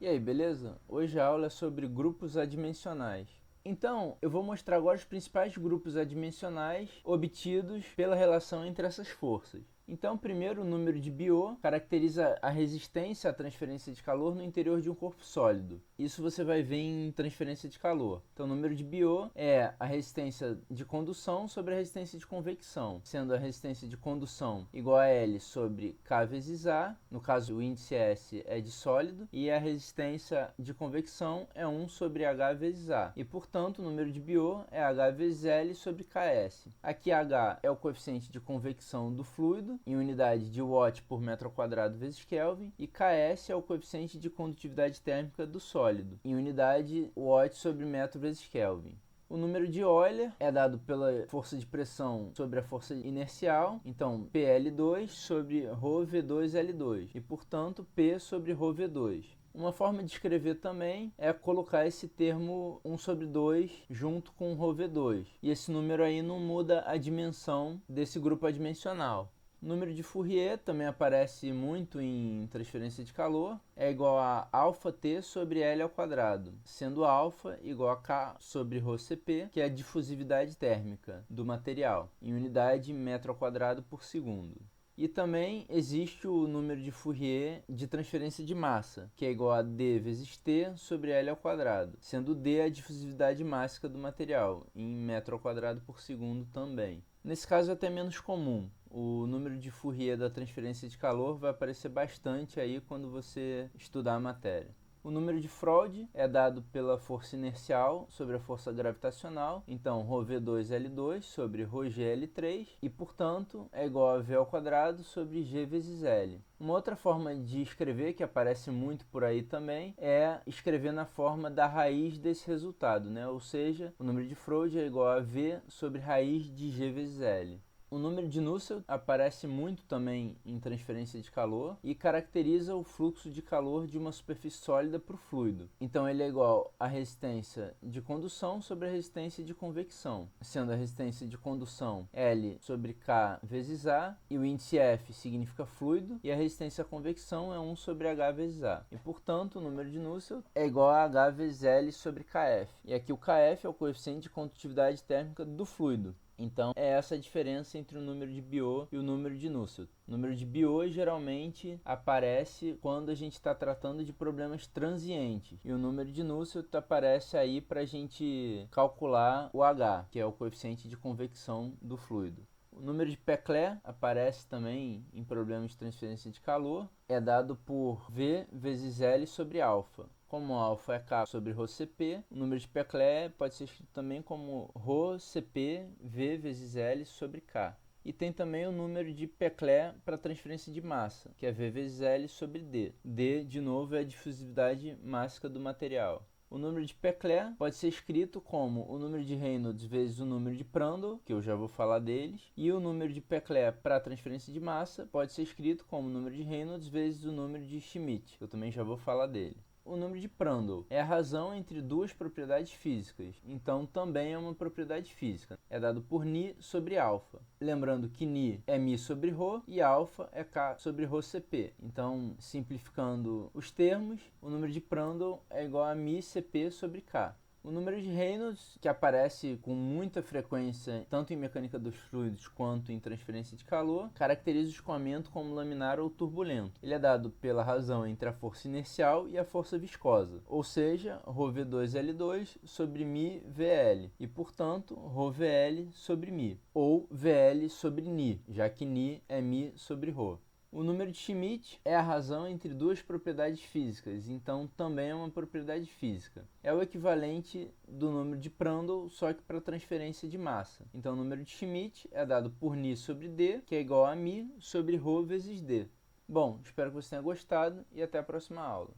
E aí, beleza? Hoje a aula é sobre grupos adimensionais. Então, eu vou mostrar agora os principais grupos adimensionais obtidos pela relação entre essas forças. Então, primeiro, o número de Biot caracteriza a resistência à transferência de calor no interior de um corpo sólido. Isso você vai ver em transferência de calor. Então, o número de Biot é a resistência de condução sobre a resistência de convecção, sendo a resistência de condução igual a L sobre K vezes A, no caso o índice S é de sólido, e a resistência de convecção é 1 sobre H vezes A. E, portanto, o número de Biot é H vezes L sobre Ks. Aqui H é o coeficiente de convecção do fluido, em unidade de watt por metro quadrado vezes Kelvin, e Ks é o coeficiente de condutividade térmica do sólido, em unidade watt sobre metro vezes Kelvin. O número de Euler é dado pela força de pressão sobre a força inercial, então PL2 sobre ρV2L2, e portanto P sobre ρV2. Uma forma de escrever também é colocar esse termo 1 sobre 2 junto com ρV2, e esse número aí não muda a dimensão desse grupo adimensional. O número de Fourier também aparece muito em transferência de calor, é igual a αT sobre L ao quadrado, sendo α igual a K sobre ρCp, que é a difusividade térmica do material, em unidade metro ao quadrado por segundo. E também existe o número de Fourier de transferência de massa, que é igual a d vezes t sobre L ao quadrado, sendo d a difusividade mássica do material, em metro ao quadrado por segundo também. Nesse caso é até menos comum. O número de Fourier da transferência de calor vai aparecer bastante aí quando você estudar a matéria. O número de Freud é dado pela força inercial sobre a força gravitacional, então ρV2L2 sobre ρGL3, e portanto é igual a V ao quadrado sobre G vezes L. Uma outra forma de escrever, que aparece muito por aí também, é escrever na forma da raiz desse resultado, né? Ou seja, o número de Freud é igual a V sobre raiz de G vezes L. O número de Nusselt aparece muito também em transferência de calor e caracteriza o fluxo de calor de uma superfície sólida para o fluido. Então ele é igual à resistência de condução sobre a resistência de convecção, sendo a resistência de condução L sobre K vezes A, e o índice F significa fluido, e a resistência à convecção é 1 sobre H vezes A. E, portanto, o número de Nusselt é igual a H vezes L sobre Kf. E aqui o Kf é o coeficiente de condutividade térmica do fluido. Então, é essa a diferença entre o número de Biot e o número de Nusselt. O número de Biot geralmente aparece quando a gente está tratando de problemas transientes. E o número de Nusselt aparece aí para a gente calcular o H, que é o coeficiente de convecção do fluido. O número de Peclet aparece também em problemas de transferência de calor. É dado por V vezes L sobre alfa. Como alfa é K sobre ρCp, o número de Peclet pode ser escrito também como ρCp V vezes L sobre K. E tem também o número de Peclet para transferência de massa, que é V vezes L sobre D. D, de novo, é a difusividade mássica do material. O número de Peclet pode ser escrito como o número de Reynolds vezes o número de Prandtl, que eu já vou falar deles, e o número de Peclet para transferência de massa pode ser escrito como o número de Reynolds vezes o número de Schmidt, que eu também já vou falar dele. O número de Prandtl é a razão entre duas propriedades físicas, então também é uma propriedade física. É dado por ni sobre alfa. Lembrando que ni é mi sobre ρ e alfa é k sobre ρCp. Então, simplificando os termos, o número de Prandtl é igual a mi Cp sobre k. O número de Reynolds, que aparece com muita frequência tanto em mecânica dos fluidos quanto em transferência de calor, caracteriza o escoamento como laminar ou turbulento. Ele é dado pela razão entre a força inercial e a força viscosa, ou seja, ρV2L2 sobre μ VL, e portanto ρVL sobre μ, ou VL sobre ni, já que ni é mi sobre ρ. O número de Schmidt é a razão entre duas propriedades físicas, então também é uma propriedade física. É o equivalente do número de Prandtl, só que para transferência de massa. Então o número de Schmidt é dado por ni sobre d, que é igual a mi sobre ρ vezes d. Bom, espero que você tenha gostado e até a próxima aula.